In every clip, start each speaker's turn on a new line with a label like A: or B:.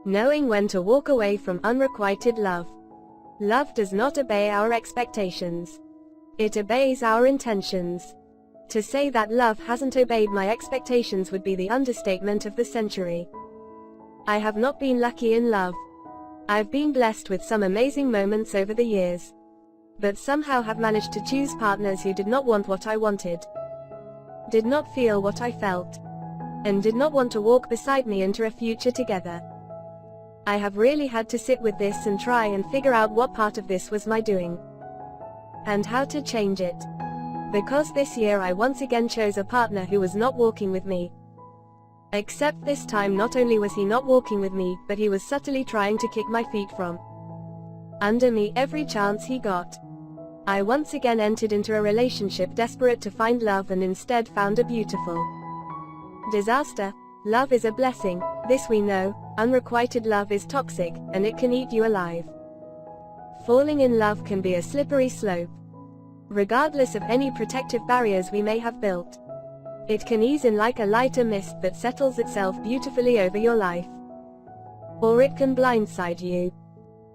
A: Knowing when to walk away from unrequited love. Love does not obey our expectations. It obeys our intentions. To say that love hasn't obeyed my expectations would be the understatement of the century. I have not been lucky in love. I've been blessed with some amazing moments over the years, but somehow have managed to choose partners who did not want what I wanted, did not feel what I felt, and did not want to walk beside me into a future together. I have really had to sit with this and try and figure out what part of this was my doing, and how to change it. Because this year I once again chose a partner who was not walking with me. Except this time not only was he not walking with me, but he was subtly trying to kick my feet from under me every chance he got. I once again entered into a relationship desperate to find love and instead found a beautiful disaster. Love is a blessing, this we know. Unrequited love is toxic, and it can eat you alive. Falling in love can be a slippery slope. Regardless of any protective barriers we may have built, it can ease in like a lighter mist that settles itself beautifully over your life. Or it can blindside you.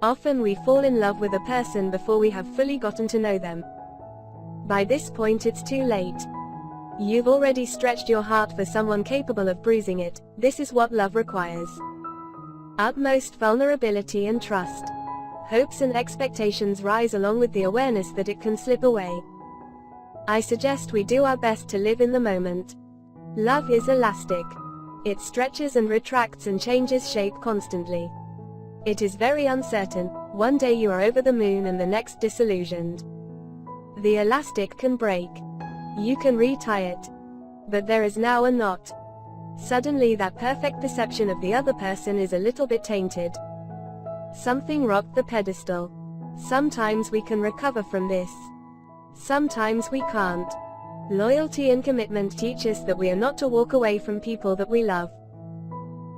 A: Often we fall in love with a person before we have fully gotten to know them. By this point it's too late. You've already stretched your heart for someone capable of bruising it. This is what love requires. Utmost vulnerability and trust. Hopes and expectations rise along with the awareness that it can slip away. I suggest we do our best to live in the moment. Love is elastic. It stretches and retracts and changes shape constantly. It is very uncertain. One day you are over the moon and the next disillusioned. The elastic can break. You can retie it. But there is now a knot. Suddenly that perfect perception of the other person is a little bit tainted. Something rocked the pedestal. Sometimes we can recover from this. Sometimes we can't. Loyalty and commitment teach us that we are not to walk away from people that we love.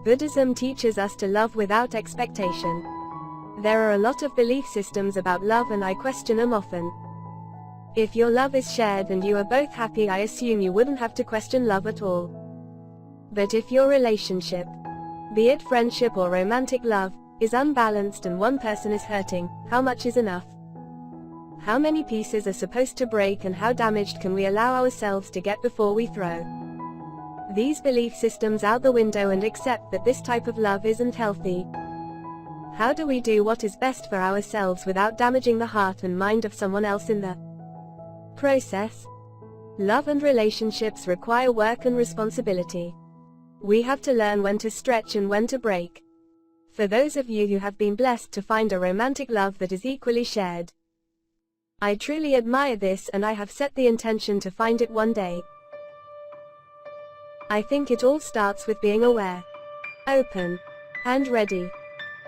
A: Buddhism teaches us to love without expectation. There are a lot of belief systems about love and I question them often. If your love is shared and you are both happy, I assume you wouldn't have to question love at all. But if your relationship, be it friendship or romantic love, is unbalanced and one person is hurting, how much is enough? How many pieces are supposed to break and how damaged can we allow ourselves to get before we throw these belief systems out the window and accept that this type of love isn't healthy? How do we do what is best for ourselves without damaging the heart and mind of someone else in the process? Love and relationships require work and responsibility. We have to learn when to stretch and when to break. For those of you who have been blessed to find a romantic love that is equally shared, I truly admire this and I have set the intention to find it one day. I think it all starts with being aware, open, and ready.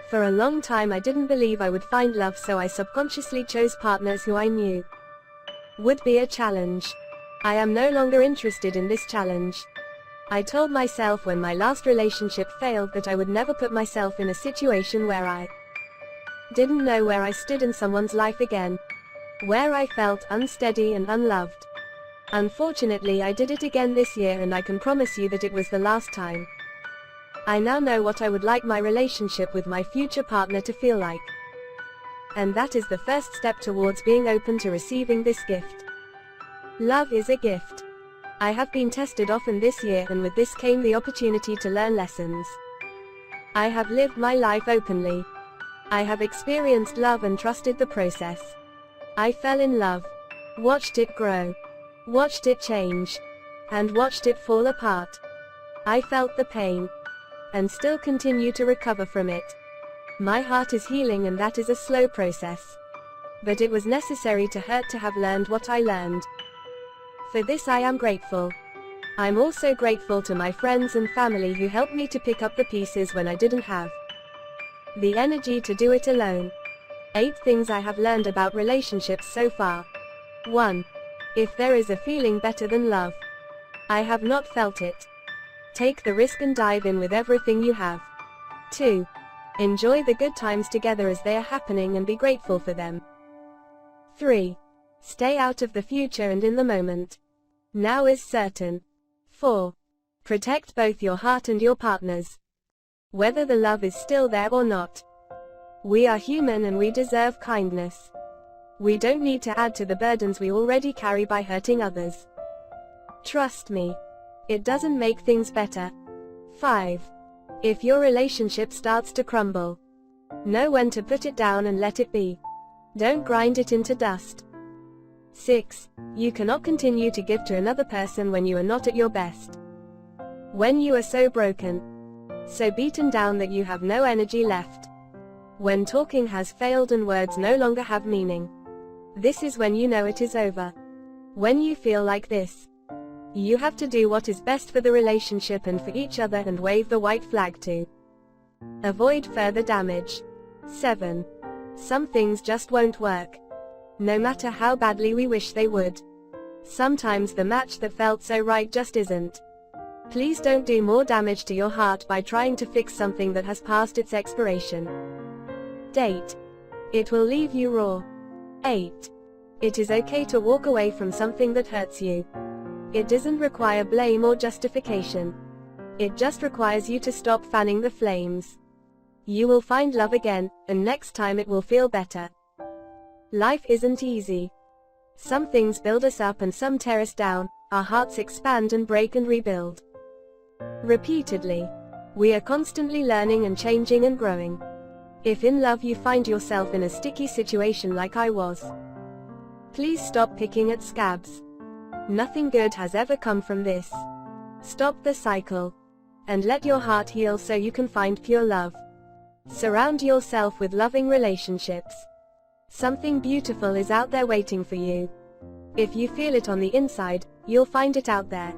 A: For a long time I didn't believe I would find love, so I subconsciously chose partners who I knew would be a challenge. I am no longer interested in this challenge. I told myself when my last relationship failed that I would never put myself in a situation where I didn't know where I stood in someone's life again, where I felt unsteady and unloved. Unfortunately, I did it again this year and I can promise you that it was the last time. I now know what I would like my relationship with my future partner to feel like. And that is the first step towards being open to receiving this gift. Love is a gift. I have been tested often this year and with this came the opportunity to learn lessons. I have lived my life openly. I have experienced love and trusted the process. I fell in love, watched it grow, watched it change, and watched it fall apart. I felt the pain, and still continue to recover from it. My heart is healing and that is a slow process. But it was necessary to hurt to have learned what I learned. For this I am grateful. I'm also grateful to my friends and family who helped me to pick up the pieces when I didn't have the energy to do it alone. 8 things I have learned about relationships so far. 1. If there is a feeling better than love, I have not felt it. Take the risk and dive in with everything you have. 2. Enjoy the good times together as they are happening and be grateful for them. 3. Stay out of the future and in the moment. Now is certain. 4. Protect both your heart and your partner's. whether the love is still there or not. We are human and we deserve kindness. We don't need to add to the burdens we already carry by hurting others. Trust me. It doesn't make things better. 5. If your relationship starts to crumble, know when to put it down and let it be. Don't grind it into dust. 6. You cannot continue to give to another person when you are not at your best. When you are so broken, so beaten down that you have no energy left. When talking has failed and words no longer have meaning. This is when you know it is over. When you feel like this, you have to do what is best for the relationship and for each other and wave the white flag to avoid further damage. 7. Some things just won't work, no matter how badly we wish they would. Sometimes the match that felt so right just isn't. Please don't do more damage to your heart by trying to fix something that has passed its expiration date. It will leave you raw. 8. It is okay to walk away from something that hurts you. It doesn't require blame or justification. It just requires you to stop fanning the flames. You will find love again, and next time it will feel better. Life isn't easy. Some things build us up and some tear us down. Our hearts expand and break and rebuild repeatedly. We are constantly learning and changing and growing. If in love you find yourself in a sticky situation like I was, please stop picking at scabs. Nothing good has ever come from this. Stop the cycle and let your heart heal so you can find pure love. Surround yourself with loving relationships. Something beautiful is out there waiting for you. If you feel it on the inside, you'll find it out there.